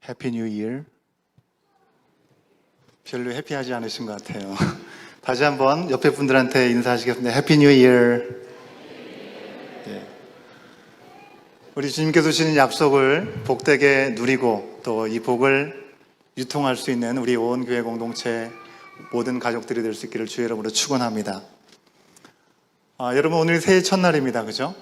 해피 뉴 이어. 별로 해피하지 않으신 것 같아요. 다시 한번 옆에 분들한테 인사하시겠습니다. 해피 뉴 이어. 우리 주님께서 주시는 약속을 복되게 누리고 또 이 복을 유통할 수 있는 우리 온 교회 공동체 모든 가족들이 될 수 있기를 주의 이름으로 축원합니다. 여러분, 오늘 새해 첫날입니다. 그죠?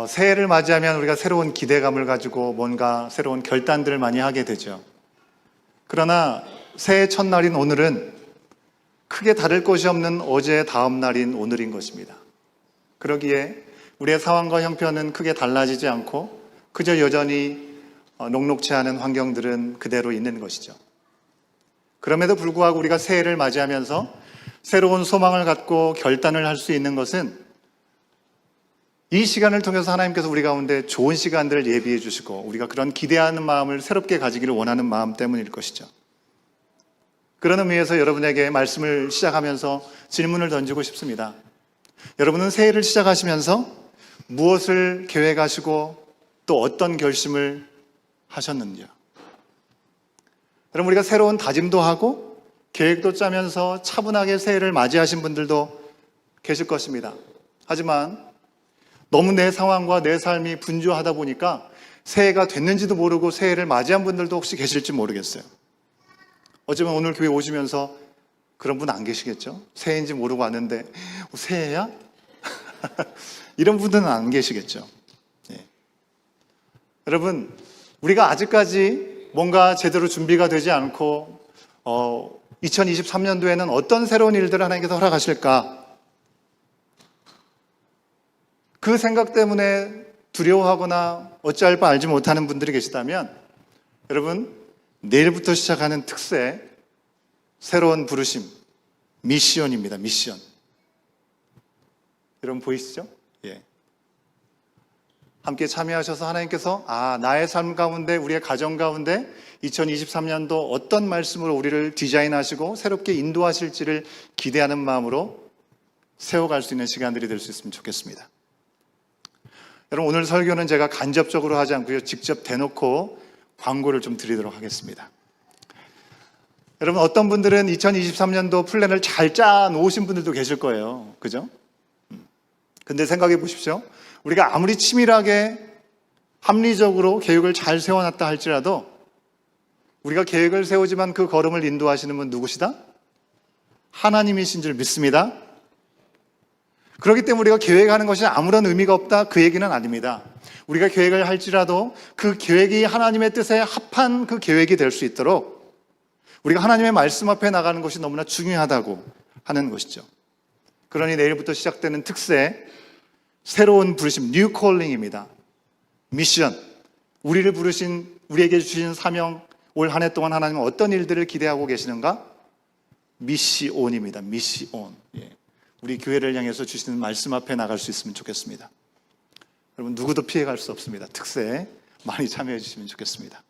새해를 맞이하면 우리가 새로운 기대감을 가지고 뭔가 새로운 결단들을 많이 하게 되죠. 그러나 새해 첫날인 오늘은 크게 다를 것이 없는 어제의 다음 날인 오늘인 것입니다. 그러기에 우리의 상황과 형편은 크게 달라지지 않고 그저 여전히 녹록치 않은 환경들은 그대로 있는 것이죠. 그럼에도 불구하고 우리가 새해를 맞이하면서 새로운 소망을 갖고 결단을 할 수 있는 것은 이 시간을 통해서 하나님께서 우리 가운데 좋은 시간들을 예비해 주시고 우리가 그런 기대하는 마음을 새롭게 가지기를 원하는 마음 때문일 것이죠. 그런 의미에서 여러분에게 말씀을 시작하면서 질문을 던지고 싶습니다. 여러분은 새해를 시작하시면서 무엇을 계획하시고 또 어떤 결심을 하셨는지요? 여러분, 우리가 새로운 다짐도 하고 계획도 짜면서 차분하게 새해를 맞이하신 분들도 계실 것입니다. 하지만 너무 내 상황과 내 삶이 분주하다 보니까 새해가 됐는지도 모르고 새해를 맞이한 분들도 혹시 계실지 모르겠어요. 어쩌면 오늘 교회 오시면서 그런 분 안 계시겠죠? 새해인지 모르고 왔는데 새해야? 이런 분들은 안 계시겠죠. 여러분, 우리가 아직까지 뭔가 제대로 준비가 되지 않고 2023년도에는 어떤 새로운 일들을 하나님께서 허락하실까? 그 생각 때문에 두려워하거나 어찌할 바 알지 못하는 분들이 계시다면 여러분, 내일부터 시작하는 특세, 새로운 부르심, 미션입니다. 미션. 여러분 보이시죠? 예. 함께 참여하셔서 하나님께서 나의 삶 가운데, 우리의 가정 가운데 2023년도 어떤 말씀으로 우리를 디자인하시고 새롭게 인도하실지를 기대하는 마음으로 세워갈 수 있는 시간들이 될 수 있으면 좋겠습니다. 여러분, 오늘 설교는 제가 간접적으로 하지 않고요, 직접 대놓고 광고를 좀 드리도록 하겠습니다. 여러분, 어떤 분들은 2023년도 플랜을 잘 짜 놓으신 분들도 계실 거예요. 그죠? 근데 생각해 보십시오. 우리가 아무리 치밀하게 합리적으로 계획을 잘 세워놨다 할지라도 우리가 계획을 세우지만 그 걸음을 인도하시는 분 누구시다? 하나님이신 줄 믿습니다. 그렇기 때문에 우리가 계획하는 것이 아무런 의미가 없다, 그 얘기는 아닙니다. 우리가 계획을 할지라도 그 계획이 하나님의 뜻에 합한 그 계획이 될 수 있도록 우리가 하나님의 말씀 앞에 나가는 것이 너무나 중요하다고 하는 것이죠. 그러니 내일부터 시작되는 특세, 새로운 부르심, 뉴 콜링입니다. 미션, 우리를 부르신, 우리에게 주신 사명, 올 한 해 동안 하나님은 어떤 일들을 기대하고 계시는가? 미시온입니다. 미시온. 우리 교회를 향해서 주시는 말씀 앞에 나갈 수 있으면 좋겠습니다. 여러분, 누구도 피해갈 수 없습니다. 특세 많이 참여해 주시면 좋겠습니다.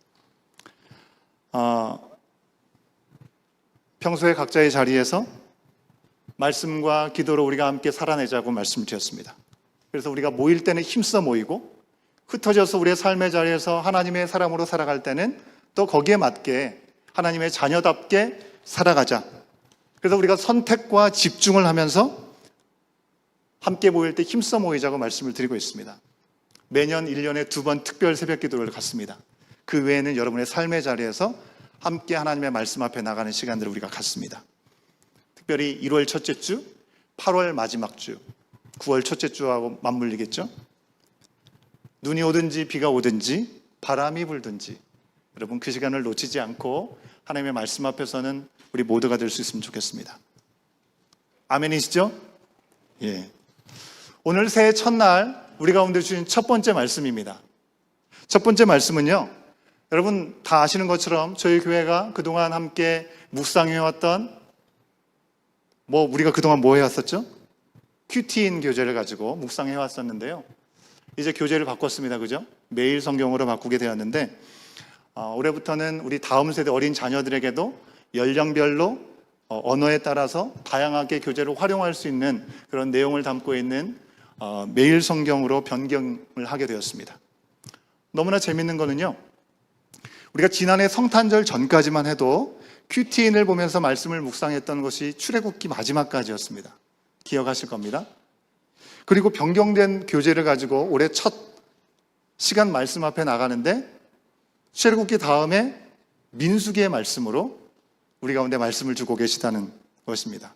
평소에 각자의 자리에서 말씀과 기도로 우리가 함께 살아내자고 말씀을 드렸습니다. 그래서 우리가 모일 때는 힘써 모이고 흩어져서 우리의 삶의 자리에서 하나님의 사람으로 살아갈 때는 또 거기에 맞게 하나님의 자녀답게 살아가자. 그래서 우리가 선택과 집중을 하면서 함께 모일 때 힘써 모이자고 말씀을 드리고 있습니다. 매년 1년에 2번 특별 새벽 기도를 갖습니다. 그 외에는 여러분의 삶의 자리에서 함께 하나님의 말씀 앞에 나가는 시간들을 우리가 갖습니다. 특별히 1월 첫째 주, 8월 마지막 주, 9월 첫째 주하고 맞물리겠죠? 눈이 오든지 비가 오든지 바람이 불든지 여러분 그 시간을 놓치지 않고 하나님의 말씀 앞에서는 우리 모두가 될 수 있으면 좋겠습니다. 아멘이시죠? 예. 오늘 새해 첫날 우리 가운데 주신 첫 번째 말씀입니다. 첫 번째 말씀은요, 여러분 다 아시는 것처럼 저희 교회가 그동안 함께 묵상해왔던 우리가 그동안 뭐 해왔었죠? 큐티인 교재를 가지고 묵상해왔었는데요. 이제 교재를 바꿨습니다. 그죠? 매일 성경으로 바꾸게 되었는데 올해부터는 우리 다음 세대 어린 자녀들에게도 연령별로 언어에 따라서 다양하게 교재를 활용할 수 있는 그런 내용을 담고 있는 매일 성경으로 변경을 하게 되었습니다. 너무나 재밌는 거는요, 우리가 지난해 성탄절 전까지만 해도 큐티인을 보면서 말씀을 묵상했던 것이 출애굽기 마지막까지였습니다. 기억하실 겁니다. 그리고 변경된 교재를 가지고 올해 첫 시간 말씀 앞에 나가는데 출애굽기 다음에 민수기의 말씀으로 우리 가운데 말씀을 주고 계시다는 것입니다.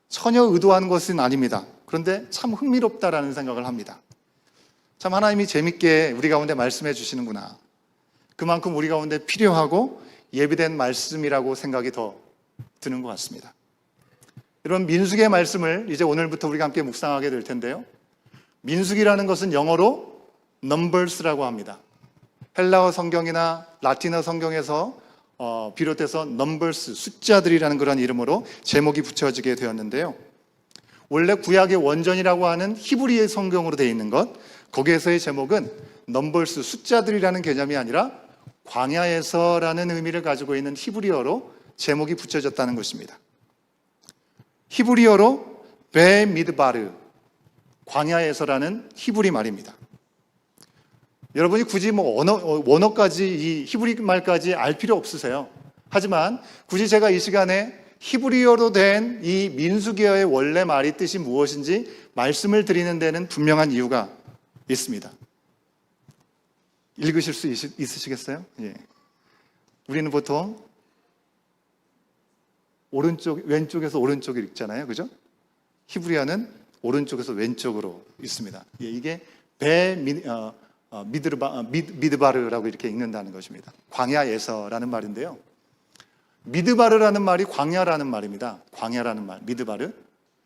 전혀 의도한 것은 아닙니다. 그런데 참 흥미롭다라는 생각을 합니다. 참 하나님이 재밌게 우리 가운데 말씀해 주시는구나. 그만큼 우리 가운데 필요하고 예비된 말씀이라고 생각이 더 드는 것 같습니다. 이런 민수기의 말씀을 이제 오늘부터 우리가 함께 묵상하게 될 텐데요. 민수기라는 것은 영어로 numbers라고 합니다. 헬라어 성경이나 라틴어 성경에서 비롯해서 numbers, 숫자들이라는 그런 이름으로 제목이 붙여지게 되었는데요. 원래 구약의 원전이라고 하는 히브리의 성경으로 되어 있는 것, 거기에서의 제목은 numbers, 숫자들이라는 개념이 아니라 광야에서라는 의미를 가지고 있는 히브리어로 제목이 붙여졌다는 것입니다. 히브리어로 베미드바르, 광야에서라는 히브리 말입니다. 여러분이 굳이 원어까지 이 히브리 말까지 알 필요 없으세요. 하지만 굳이 제가 이 시간에 히브리어로 된 이 민수기어의 원래 말이 뜻이 무엇인지 말씀을 드리는 데는 분명한 이유가 있습니다. 읽으실 수 있으시겠어요? 예. 우리는 보통 왼쪽에서 오른쪽을 읽잖아요. 그죠? 히브리어는 오른쪽에서 왼쪽으로 있습니다. 예, 이게 미드바르라고 이렇게 읽는다는 것입니다. 광야에서라는 말인데요. 미드바르라는 말이 광야라는 말입니다. 광야라는 말, 미드바르.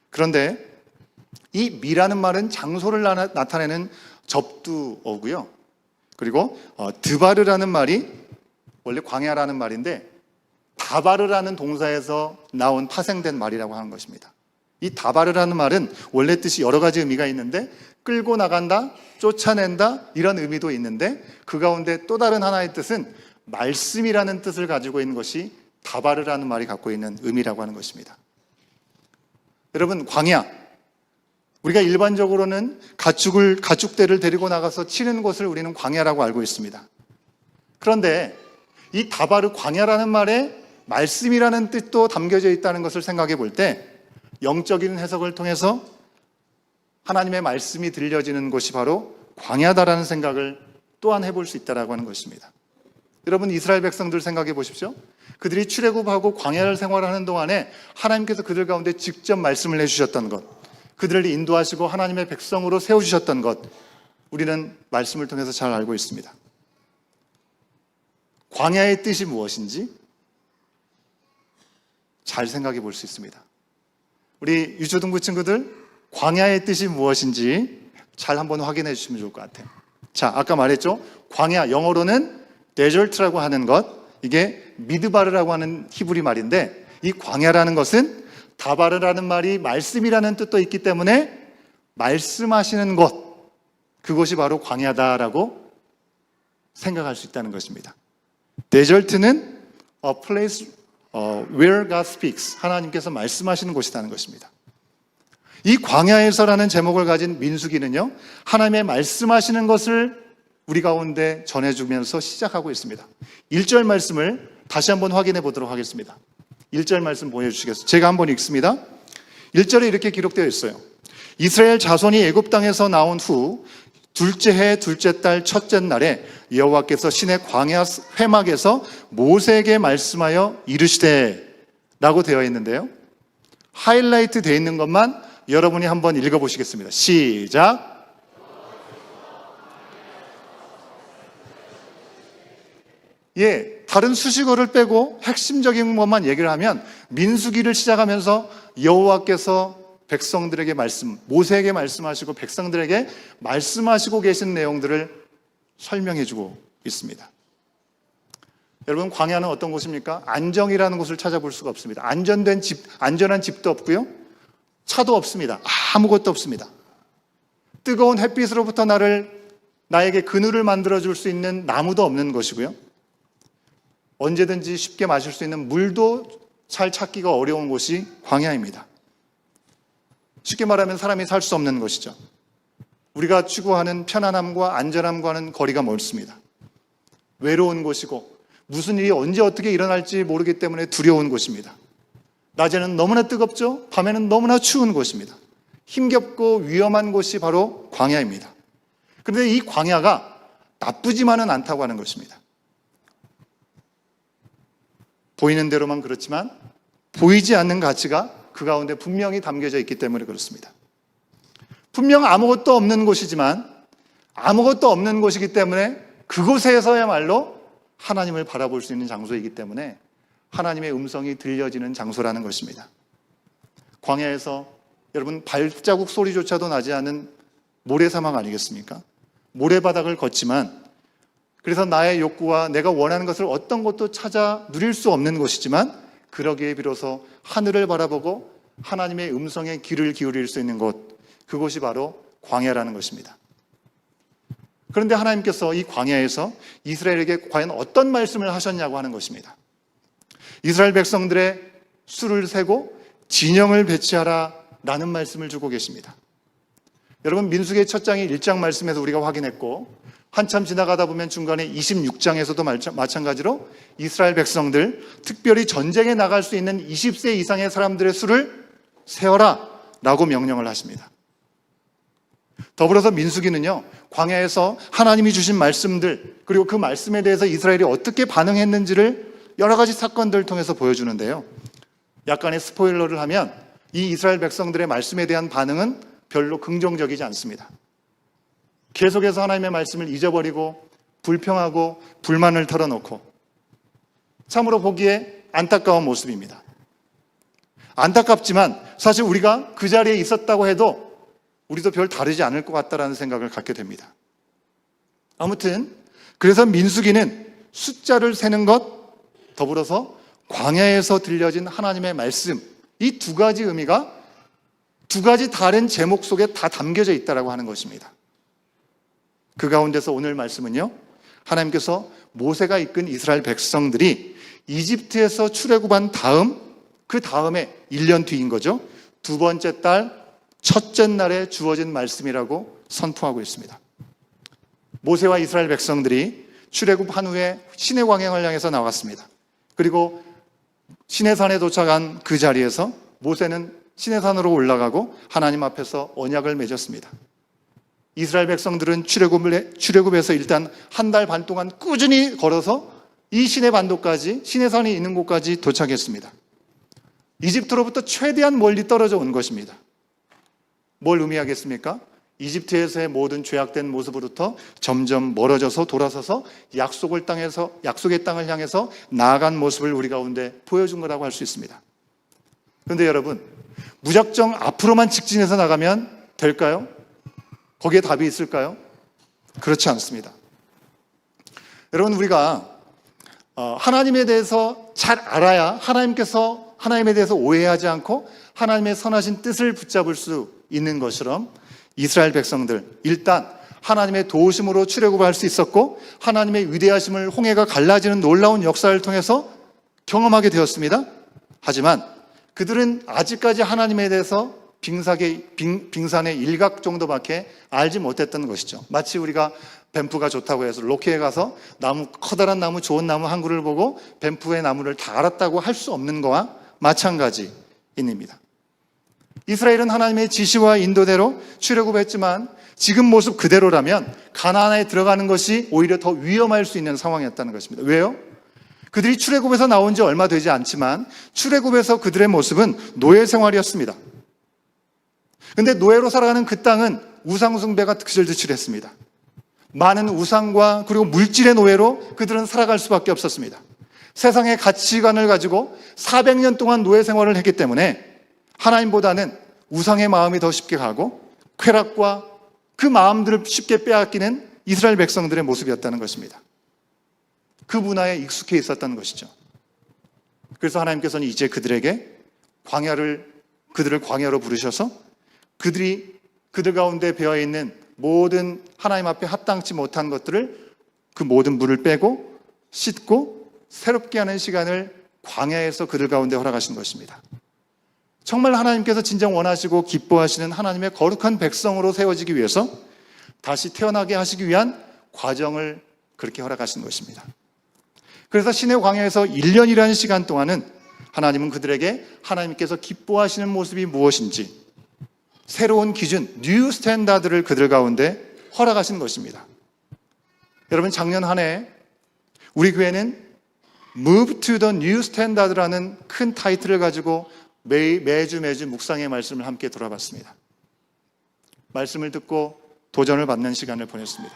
그런데 이 미라는 말은 장소를 나타내는 접두어고요. 그리고 드바르라는 말이 원래 광야라는 말인데 다바르라는 동사에서 나온 파생된 말이라고 하는 것입니다. 이 다바르라는 말은 원래 뜻이 여러 가지 의미가 있는데 끌고 나간다, 쫓아낸다 이런 의미도 있는데 그 가운데 또 다른 하나의 뜻은 말씀이라는 뜻을 가지고 있는 것이 다바르라는 말이 갖고 있는 의미라고 하는 것입니다. 여러분, 광야, 우리가 일반적으로는 가축대를 데리고 나가서 치는 곳을 우리는 광야라고 알고 있습니다. 그런데 이 다바르, 광야라는 말에 말씀이라는 뜻도 담겨져 있다는 것을 생각해 볼 때 영적인 해석을 통해서 하나님의 말씀이 들려지는 곳이 바로 광야다라는 생각을 또한 해볼 수 있다고 하는 것입니다. 여러분, 이스라엘 백성들 생각해 보십시오. 그들이 출애굽하고 광야를 생활하는 동안에 하나님께서 그들 가운데 직접 말씀을 해주셨던 것, 그들을 인도하시고 하나님의 백성으로 세워주셨던 것, 우리는 말씀을 통해서 잘 알고 있습니다. 광야의 뜻이 무엇인지 잘 생각해 볼 수 있습니다. 우리 유초등부 친구들, 광야의 뜻이 무엇인지 잘 한번 확인해 주시면 좋을 것 같아요. 자, 아까 말했죠? 광야, 영어로는 desert라고 하는 것, 이게 미드바르라고 하는 히브리 말인데 이 광야라는 것은 다바르라는 말이 말씀이라는 뜻도 있기 때문에 말씀하시는 곳, 그것이 바로 광야다라고 생각할 수 있다는 것입니다. desert는 a place where God speaks, 하나님께서 말씀하시는 곳이라는 것입니다. 이 광야에서라는 제목을 가진 민수기는요, 하나님의 말씀하시는 것을 우리 가운데 전해주면서 시작하고 있습니다. 1절 말씀을 다시 한번 확인해 보도록 하겠습니다. 1절 말씀 보여주시겠어요? 제가 한번 읽습니다. 1절에 이렇게 기록되어 있어요. 이스라엘 자손이 애굽 땅에서 나온 후 둘째 해 둘째 달 첫째 날에 여호와께서 신의 광야 회막에서 모세에게 말씀하여 이르시되 라고 되어 있는데요. 하이라이트 되어 있는 것만 여러분이 한번 읽어보시겠습니다. 시작. 예, 다른 수식어를 빼고 핵심적인 것만 얘기를 하면 민수기를 시작하면서 여호와께서 백성들에게 모세에게 말씀하시고 백성들에게 말씀하시고 계신 내용들을 설명해주고 있습니다. 여러분, 광야는 어떤 곳입니까? 안정이라는 곳을 찾아볼 수가 없습니다. 안전한 집도 없고요, 차도 없습니다. 아무것도 없습니다. 뜨거운 햇빛으로부터 나에게 그늘을 만들어줄 수 있는 나무도 없는 것이고요, 언제든지 쉽게 마실 수 있는 물도 잘 찾기가 어려운 곳이 광야입니다. 쉽게 말하면 사람이 살 수 없는 것이죠. 우리가 추구하는 편안함과 안전함과는 거리가 멀습니다. 외로운 곳이고 무슨 일이 언제 어떻게 일어날지 모르기 때문에 두려운 곳입니다. 낮에는 너무나 뜨겁죠. 밤에는 너무나 추운 곳입니다. 힘겹고 위험한 곳이 바로 광야입니다. 그런데 이 광야가 나쁘지만은 않다고 하는 것입니다. 보이는 대로만 그렇지만 보이지 않는 가치가 그 가운데 분명히 담겨져 있기 때문에 그렇습니다. 분명 아무것도 없는 곳이지만 아무것도 없는 곳이기 때문에 그곳에서야말로 하나님을 바라볼 수 있는 장소이기 때문에 하나님의 음성이 들려지는 장소라는 것입니다. 광야에서 여러분 발자국 소리조차도 나지 않은 모래사막 아니겠습니까? 모래바닥을 걷지만 그래서 나의 욕구와 내가 원하는 것을 어떤 것도 찾아 누릴 수 없는 곳이지만 그러기에 비로소 하늘을 바라보고 하나님의 음성에 귀를 기울일 수 있는 곳, 그곳이 바로 광야라는 것입니다. 그런데 하나님께서 이 광야에서 이스라엘에게 과연 어떤 말씀을 하셨냐고 하는 것입니다. 이스라엘 백성들의 수를 세고 진영을 배치하라 라는 말씀을 주고 계십니다. 여러분 민수기 첫 장의 1장 말씀에서 우리가 확인했고 한참 지나가다 보면 중간에 26장에서도 마찬가지로 이스라엘 백성들, 특별히 전쟁에 나갈 수 있는 20세 이상의 사람들의 수를 세어라 라고 명령을 하십니다. 더불어서 민수기는요, 광야에서 하나님이 주신 말씀들, 그리고 그 말씀에 대해서 이스라엘이 어떻게 반응했는지를 여러 가지 사건들을 통해서 보여주는데요. 약간의 스포일러를 하면 이 이스라엘 백성들의 말씀에 대한 반응은 별로 긍정적이지 않습니다. 계속해서 하나님의 말씀을 잊어버리고 불평하고 불만을 털어놓고 참으로 보기에 안타까운 모습입니다. 안타깝지만 사실 우리가 그 자리에 있었다고 해도 우리도 별 다르지 않을 것 같다라는 생각을 갖게 됩니다. 아무튼 그래서 민수기는 숫자를 세는 것, 더불어서 광야에서 들려진 하나님의 말씀, 이 두 가지 의미가 두 가지 다른 제목 속에 다 담겨져 있다고 하는 것입니다. 그 가운데서 오늘 말씀은요, 하나님께서 모세가 이끈 이스라엘 백성들이 이집트에서 출애굽한 다음, 그 다음에 1년 뒤인 거죠. 두 번째 달 첫째 날에 주어진 말씀이라고 선포하고 있습니다. 모세와 이스라엘 백성들이 출애굽한 후에 시내 광야를 향해서 나왔습니다. 그리고 시내산에 도착한 그 자리에서 모세는 시내산으로 올라가고 하나님 앞에서 언약을 맺었습니다. 이스라엘 백성들은 출애굽에서 일단 한 달 반 동안 꾸준히 걸어서 이 시내 반도까지, 시내산이 있는 곳까지 도착했습니다. 이집트로부터 최대한 멀리 떨어져 온 것입니다. 뭘 의미하겠습니까? 이집트에서의 모든 죄악된 모습으로부터 점점 멀어져서 돌아서서 약속의 땅을 향해서 나아간 모습을 우리 가운데 보여준 거라고 할 수 있습니다. 그런데 여러분, 무작정 앞으로만 직진해서 나가면 될까요? 거기에 답이 있을까요? 그렇지 않습니다. 여러분, 우리가 하나님에 대해서 잘 알아야 하나님에 대해서 오해하지 않고 하나님의 선하신 뜻을 붙잡을 수 있는 것처럼 이스라엘 백성들, 일단 하나님의 도우심으로 출애굽할 수 있었고 하나님의 위대하심을 홍해가 갈라지는 놀라운 역사를 통해서 경험하게 되었습니다. 하지만 그들은 아직까지 하나님에 대해서 빙산의 일각 정도밖에 알지 못했던 것이죠. 마치 우리가 밴프가 좋다고 해서 로케에 가서 커다란 나무, 좋은 나무 한 그루를 보고 밴프의 나무를 다 알았다고 할 수 없는 거와 마찬가지입니다. 이스라엘은 하나님의 지시와 인도대로 출애굽했지만 지금 모습 그대로라면 가나안에 들어가는 것이 오히려 더 위험할 수 있는 상황이었다는 것입니다. 왜요? 그들이 출애굽에서 나온 지 얼마 되지 않지만 출애굽에서 그들의 모습은 노예 생활이었습니다. 그런데 노예로 살아가는 그 땅은 우상 숭배가 드실드실했습니다. 많은 우상과 그리고 물질의 노예로 그들은 살아갈 수밖에 없었습니다. 세상의 가치관을 가지고 400년 동안 노예 생활을 했기 때문에 하나님보다는 우상의 마음이 더 쉽게 가고 쾌락과 그 마음들을 쉽게 빼앗기는 이스라엘 백성들의 모습이었다는 것입니다. 그 문화에 익숙해 있었다는 것이죠. 그래서 하나님께서는 이제 그들을 광야로 부르셔서 그들 가운데 배어있는 모든 하나님 앞에 합당치 못한 것들을 그 모든 물을 빼고 씻고 새롭게 하는 시간을 광야에서 그들 가운데 허락하신 것입니다. 정말 하나님께서 진정 원하시고 기뻐하시는 하나님의 거룩한 백성으로 세워지기 위해서 다시 태어나게 하시기 위한 과정을 그렇게 허락하신 것입니다. 그래서 시내 광야에서 1년이라는 시간 동안은 하나님은 그들에게 하나님께서 기뻐하시는 모습이 무엇인지 새로운 기준, 뉴 스탠다드를 그들 가운데 허락하신 것입니다. 여러분, 작년 한 해 우리 교회는 Move to the New Standard라는 큰 타이틀을 가지고 매주 묵상의 말씀을 함께 돌아봤습니다. 말씀을 듣고 도전을 받는 시간을 보냈습니다.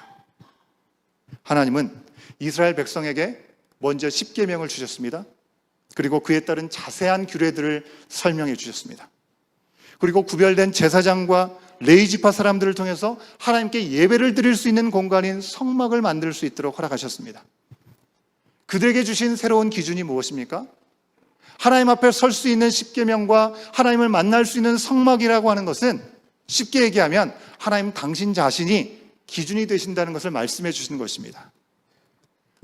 하나님은 이스라엘 백성에게 먼저 십계명을 주셨습니다. 그리고 그에 따른 자세한 규례들을 설명해 주셨습니다. 그리고 구별된 제사장과 레위지파 사람들을 통해서 하나님께 예배를 드릴 수 있는 공간인 성막을 만들 수 있도록 허락하셨습니다. 그들에게 주신 새로운 기준이 무엇입니까? 하나님 앞에 설 수 있는 십계명과 하나님을 만날 수 있는 성막이라고 하는 것은 쉽게 얘기하면 하나님 당신 자신이 기준이 되신다는 것을 말씀해 주신 것입니다.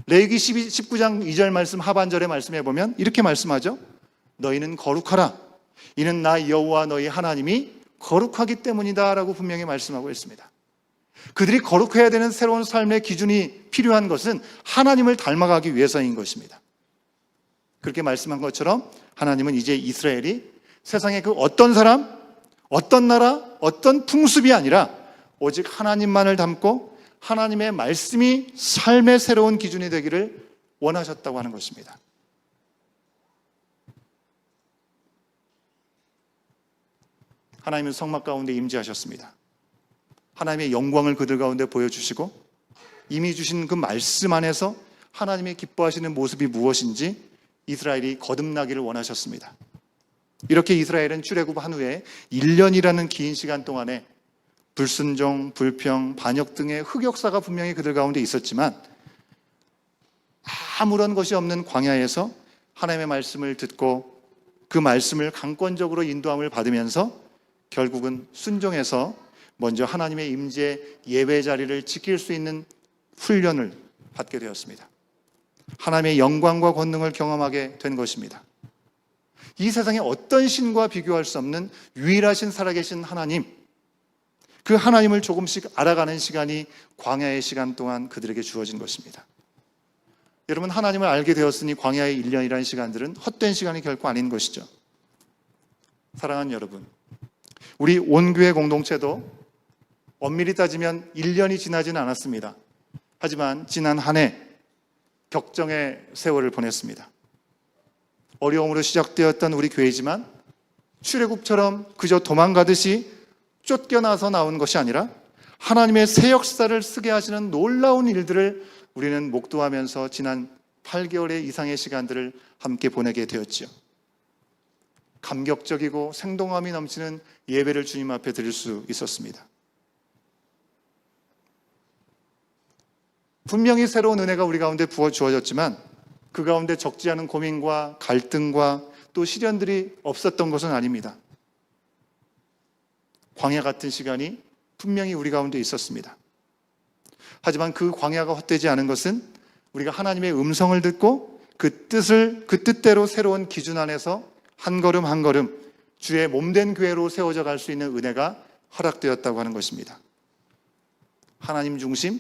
레위기 19장 2절 말씀 하반절에 말씀해 보면 이렇게 말씀하죠. 너희는 거룩하라. 이는 나 여호와 너희 하나님이 거룩하기 때문이다 라고 분명히 말씀하고 있습니다. 그들이 거룩해야 되는 새로운 삶의 기준이 필요한 것은 하나님을 닮아가기 위해서인 것입니다. 그렇게 말씀한 것처럼 하나님은 이제 이스라엘이 세상의 그 어떤 사람, 어떤 나라, 어떤 풍습이 아니라 오직 하나님만을 닮고 하나님의 말씀이 삶의 새로운 기준이 되기를 원하셨다고 하는 것입니다. 하나님은 성막 가운데 임재하셨습니다. 하나님의 영광을 그들 가운데 보여주시고 이미 주신 그 말씀 안에서 하나님의 기뻐하시는 모습이 무엇인지 이스라엘이 거듭나기를 원하셨습니다. 이렇게 이스라엘은 출애굽한 후에 1년이라는 긴 시간 동안에 불순종, 불평, 반역 등의 흑역사가 분명히 그들 가운데 있었지만 아무런 것이 없는 광야에서 하나님의 말씀을 듣고 그 말씀을 강권적으로 인도함을 받으면서 결국은 순종해서 먼저 하나님의 임재 예배 자리를 지킬 수 있는 훈련을 받게 되었습니다. 하나님의 영광과 권능을 경험하게 된 것입니다. 이 세상에 어떤 신과 비교할 수 없는 유일하신 살아계신 하나님, 그 하나님을 조금씩 알아가는 시간이 광야의 시간 동안 그들에게 주어진 것입니다. 여러분, 하나님을 알게 되었으니 광야의 1년이라는 시간들은 헛된 시간이 결코 아닌 것이죠. 사랑하는 여러분, 우리 온교회 공동체도 엄밀히 따지면 1년이 지나지는 않았습니다. 하지만 지난 한 해 격정의 세월을 보냈습니다. 어려움으로 시작되었던 우리 교회지만 출애굽처럼 그저 도망가듯이 쫓겨나서 나온 것이 아니라 하나님의 새 역사를 쓰게 하시는 놀라운 일들을 우리는 목도하면서 지난 8개월의 이상의 시간들을 함께 보내게 되었지요. 감격적이고 생동함이 넘치는 예배를 주님 앞에 드릴 수 있었습니다. 분명히 새로운 은혜가 우리 가운데 부어 주어졌지만 그 가운데 적지 않은 고민과 갈등과 또 시련들이 없었던 것은 아닙니다. 광야 같은 시간이 분명히 우리 가운데 있었습니다. 하지만 그 광야가 헛되지 않은 것은 우리가 하나님의 음성을 듣고 그 뜻대로 새로운 기준 안에서 한 걸음 한 걸음 주의 몸된 교회로 세워져 갈 수 있는 은혜가 허락되었다고 하는 것입니다. 하나님 중심,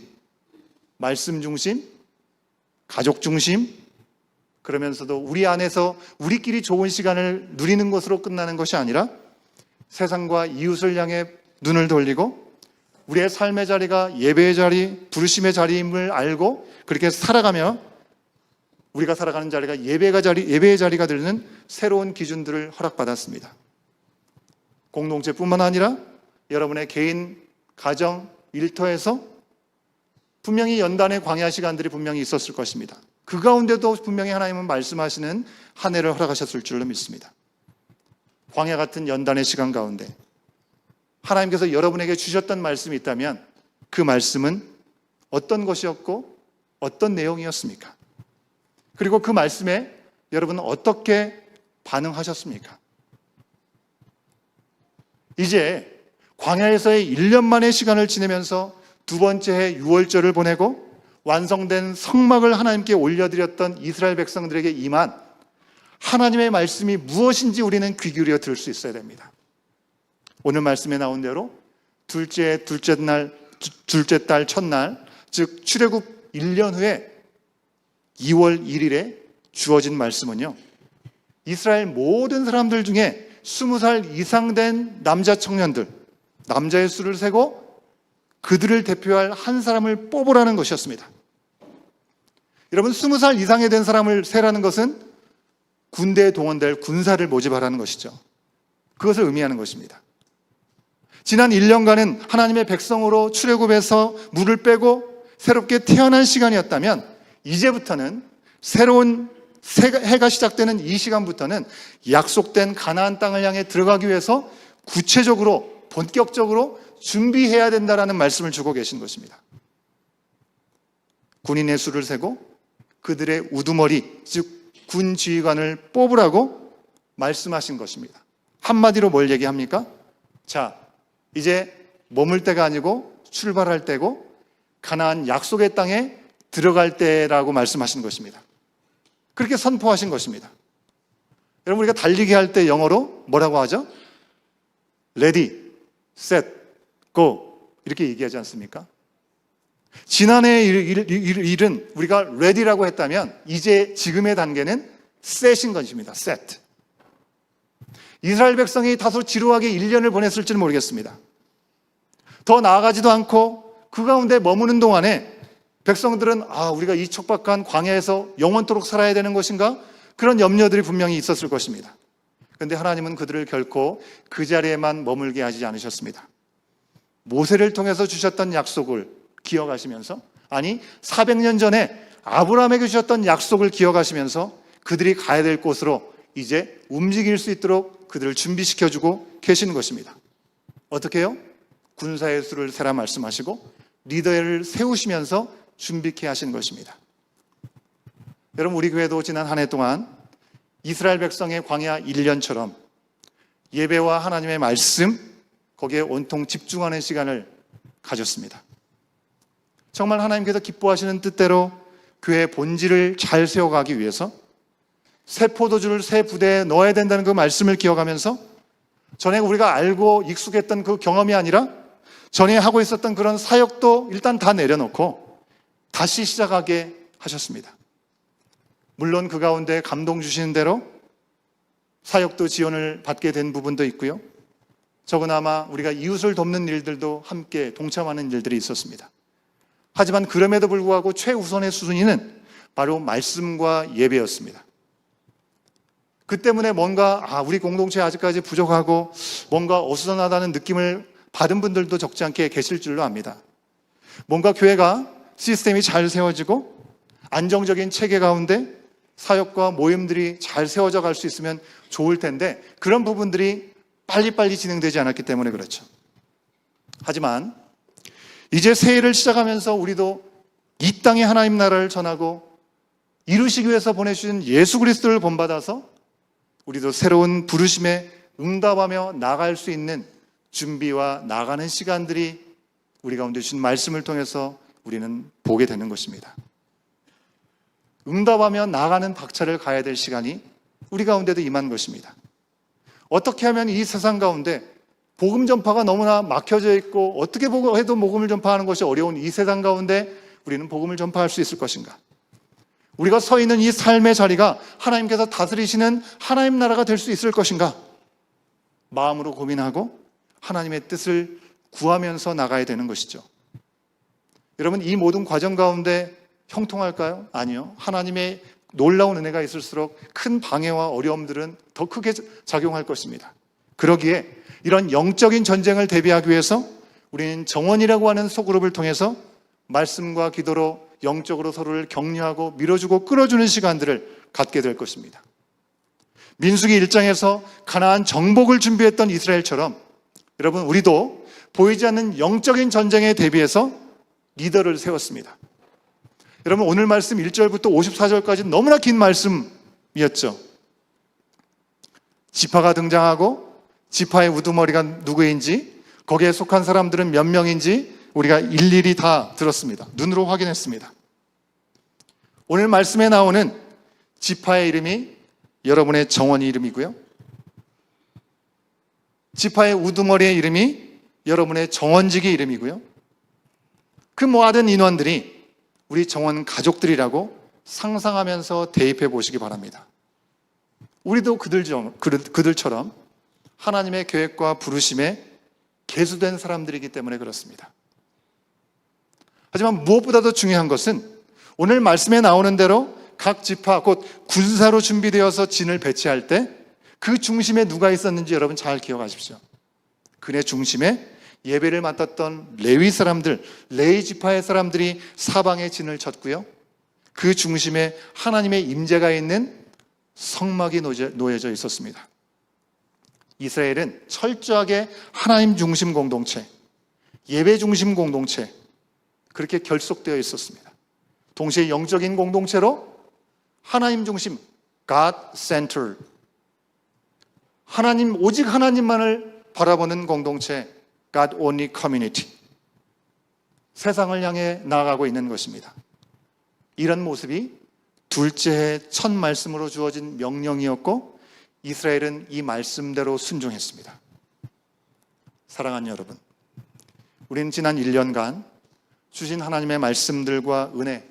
말씀 중심, 가족 중심, 그러면서도 우리 안에서 우리끼리 좋은 시간을 누리는 것으로 끝나는 것이 아니라 세상과 이웃을 향해 눈을 돌리고 우리의 삶의 자리가 예배의 자리, 부르심의 자리임을 알고 그렇게 살아가며 우리가 살아가는 자리가 예배의 자리가 되는 새로운 기준들을 허락받았습니다. 공동체뿐만 아니라 여러분의 개인, 가정, 일터에서 분명히 연단의 광야 시간들이 분명히 있었을 것입니다. 그 가운데도 분명히 하나님은 말씀하시는 한 해를 허락하셨을 줄로 믿습니다. 광야 같은 연단의 시간 가운데 하나님께서 여러분에게 주셨던 말씀이 있다면 그 말씀은 어떤 것이었고 어떤 내용이었습니까? 그리고 그 말씀에 여러분은 어떻게 반응하셨습니까? 이제 광야에서의 1년 만의 시간을 지내면서 두 번째 해 유월절을 보내고 완성된 성막을 하나님께 올려드렸던 이스라엘 백성들에게 임한 하나님의 말씀이 무엇인지 우리는 귀 기울여 들을 수 있어야 됩니다. 오늘 말씀에 나온 대로 둘째 달 첫날, 즉 출애굽 1년 후에 2월 1일에 주어진 말씀은요, 이스라엘 모든 사람들 중에 20살 이상 된 남자 청년들, 남자의 수를 세고 그들을 대표할 한 사람을 뽑으라는 것이었습니다. 여러분, 20살 이상이 된 사람을 세라는 것은 군대에 동원될 군사를 모집하라는 것이죠. 그것을 의미하는 것입니다. 지난 1년간은 하나님의 백성으로 출애굽해서 물을 빼고 새롭게 태어난 시간이었다면, 이제부터는 새로운 해가 시작되는 이 시간부터는 약속된 가나안 땅을 향해 들어가기 위해서 구체적으로 본격적으로 준비해야 된다라는 말씀을 주고 계신 것입니다. 군인의 수를 세고 그들의 우두머리, 즉 군 지휘관을 뽑으라고 말씀하신 것입니다. 한마디로 뭘 얘기합니까? 자, 이제 머물 때가 아니고 출발할 때고 가나안 약속의 땅에 들어갈 때라고 말씀하신 것입니다. 그렇게 선포하신 것입니다. 여러분, 우리가 달리기 할 때 영어로 뭐라고 하죠? Ready, set, go 이렇게 얘기하지 않습니까? 지난해의 일은 우리가 ready라고 했다면 이제 지금의 단계는 set인 것입니다. set. 이스라엘 백성이 다소 지루하게 1년을 보냈을지는 모르겠습니다. 더 나아가지도 않고 그 가운데 머무는 동안에 백성들은 우리가 이 척박한 광야에서 영원토록 살아야 되는 것인가? 그런 염려들이 분명히 있었을 것입니다. 그런데 하나님은 그들을 결코 그 자리에만 머물게 하지 않으셨습니다. 모세를 통해서 주셨던 약속을 기억하시면서, 아니 400년 전에 아브라함에게 주셨던 약속을 기억하시면서 그들이 가야 될 곳으로 이제 움직일 수 있도록 그들을 준비시켜주고 계시는 것입니다. 어떻게 해요? 군사의 수를 세라 말씀하시고 리더를 세우시면서 준비케 하시는 것입니다. 여러분, 우리 교회도 지난 한 해 동안 이스라엘 백성의 광야 1년처럼 예배와 하나님의 말씀, 거기에 온통 집중하는 시간을 가졌습니다. 정말 하나님께서 기뻐하시는 뜻대로 교회의 본질을 잘 세워가기 위해서 새 포도주를 새 부대에 넣어야 된다는 그 말씀을 기억하면서 전에 우리가 알고 익숙했던 그 경험이 아니라 전에 하고 있었던 그런 사역도 일단 다 내려놓고 다시 시작하게 하셨습니다. 물론 그 가운데 감동 주시는 대로 사역도 지원을 받게 된 부분도 있고요. 적어나마 우리가 이웃을 돕는 일들도 함께 동참하는 일들이 있었습니다. 하지만 그럼에도 불구하고 최우선의 수순위는 바로 말씀과 예배였습니다. 그 때문에 뭔가 우리 공동체 아직까지 부족하고 뭔가 어수선하다는 느낌을 받은 분들도 적지 않게 계실 줄로 압니다. 뭔가 교회가 시스템이 잘 세워지고 안정적인 체계 가운데 사역과 모임들이 잘 세워져 갈 수 있으면 좋을 텐데 그런 부분들이 빨리빨리 진행되지 않았기 때문에 그렇죠. 하지만 이제 새해를 시작하면서 우리도 이 땅에 하나님 나라를 전하고 이루시기 위해서 보내주신 예수 그리스도를 본받아서 우리도 새로운 부르심에 응답하며 나갈 수 있는 준비와 나가는 시간들이 우리 가운데 주신 말씀을 통해서 우리는 보게 되는 것입니다. 응답하며 나가는 박차를 가야 될 시간이 우리 가운데도 임한 것입니다. 어떻게 하면 이 세상 가운데 복음 전파가 너무나 막혀져 있고 어떻게 해도 복음을 전파하는 것이 어려운 이 세상 가운데 우리는 복음을 전파할 수 있을 것인가? 우리가 서 있는 이 삶의 자리가 하나님께서 다스리시는 하나님 나라가 될 수 있을 것인가? 마음으로 고민하고 하나님의 뜻을 구하면서 나가야 되는 것이죠. 여러분, 이 모든 과정 가운데 형통할까요? 아니요. 하나님의 놀라운 은혜가 있을수록 큰 방해와 어려움들은 더 크게 작용할 것입니다. 그러기에 이런 영적인 전쟁을 대비하기 위해서 우리는 정원이라고 하는 소그룹을 통해서 말씀과 기도로 영적으로 서로를 격려하고 밀어주고 끌어주는 시간들을 갖게 될 것입니다. 민수기 1장에서 가나안 정복을 준비했던 이스라엘처럼 여러분, 우리도 보이지 않는 영적인 전쟁에 대비해서 리더를 세웠습니다. 여러분, 오늘 말씀 1절부터 54절까지 너무나 긴 말씀이었죠. 지파가 등장하고 지파의 우두머리가 누구인지, 거기에 속한 사람들은 몇 명인지 우리가 일일이 다 들었습니다. 눈으로 확인했습니다. 오늘 말씀에 나오는 지파의 이름이 여러분의 정원이 이름이고요. 지파의 우두머리의 이름이 여러분의 정원직의 이름이고요. 그 모든 인원들이 우리 정원 가족들이라고 상상하면서 대입해 보시기 바랍니다. 우리도 그들처럼 하나님의 계획과 부르심에 계수된 사람들이기 때문에 그렇습니다. 하지만 무엇보다도 중요한 것은 오늘 말씀에 나오는 대로 각 지파, 곧 군사로 준비되어서 진을 배치할 때 그 중심에 누가 있었는지 여러분 잘 기억하십시오. 그네 중심에 예배를 맡았던 레위 사람들, 레위 지파의 사람들이 사방에 진을 쳤고요. 그 중심에 하나님의 임재가 있는 성막이 놓여져 있었습니다. 이스라엘은 철저하게 하나님 중심 공동체, 예배 중심 공동체, 그렇게 결속되어 있었습니다. 동시에 영적인 공동체로 하나님 중심, God Center, 오직 하나님만을 바라보는 공동체, God Only Community, 세상을 향해 나아가고 있는 것입니다. 이런 모습이 둘째의 첫 말씀으로 주어진 명령이었고 이스라엘은 이 말씀대로 순종했습니다. 사랑하는 여러분, 우리는 지난 1년간 주신 하나님의 말씀들과 은혜,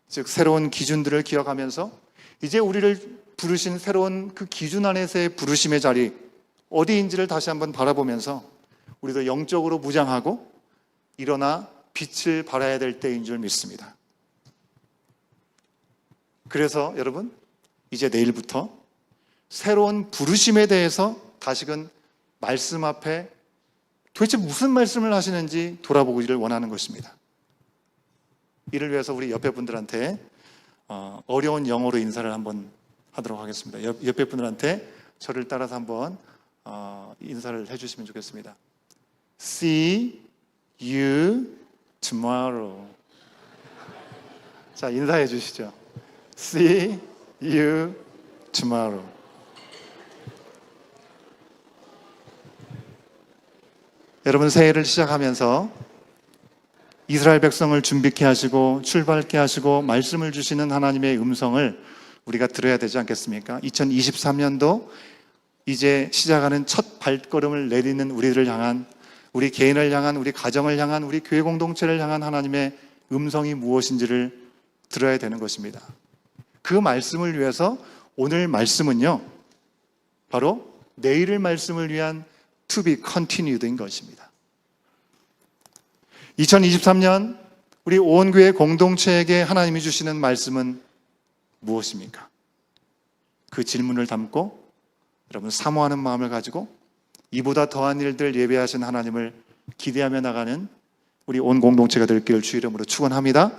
즉 새로운 기준들을 기억하면서 이제 우리를 부르신 새로운 그 기준 안에서의 부르심의 자리 어디인지를 다시 한번 바라보면서 우리도 영적으로 무장하고 일어나 빛을 발해야 될 때인 줄 믿습니다. 그래서 여러분, 이제 내일부터 새로운 부르심에 대해서 다시금 말씀 앞에 도대체 무슨 말씀을 하시는지 돌아보기를 원하는 것입니다. 이를 위해서 우리 옆에 분들한테 어려운 영어로 인사를 한번 하도록 하겠습니다. 옆에 분들한테 저를 따라서 한번 인사를 해주시면 좋겠습니다. See you tomorrow. 자, 인사해 주시죠. See you tomorrow. 여러분, 새해를 시작하면서 이스라엘 백성을 준비케 하시고 출발케 하시고 말씀을 주시는 하나님의 음성을 우리가 들어야 되지 않겠습니까? 2023년도 이제 시작하는 첫 발걸음을 내리는 우리를 향한, 우리 개인을 향한, 우리 가정을 향한, 우리 교회 공동체를 향한 하나님의 음성이 무엇인지를 들어야 되는 것입니다. 그 말씀을 위해서 오늘 말씀은요, 바로 내일의 말씀을 위한 to be continued인 것입니다. 2023년 우리 온 교회 공동체에게 하나님이 주시는 말씀은 무엇입니까? 그 질문을 담고 여러분 사모하는 마음을 가지고 이보다 더한 일들 예배하신 하나님을 기대하며 나가는 우리 온 공동체가 될 길 주 이름으로 축원합니다.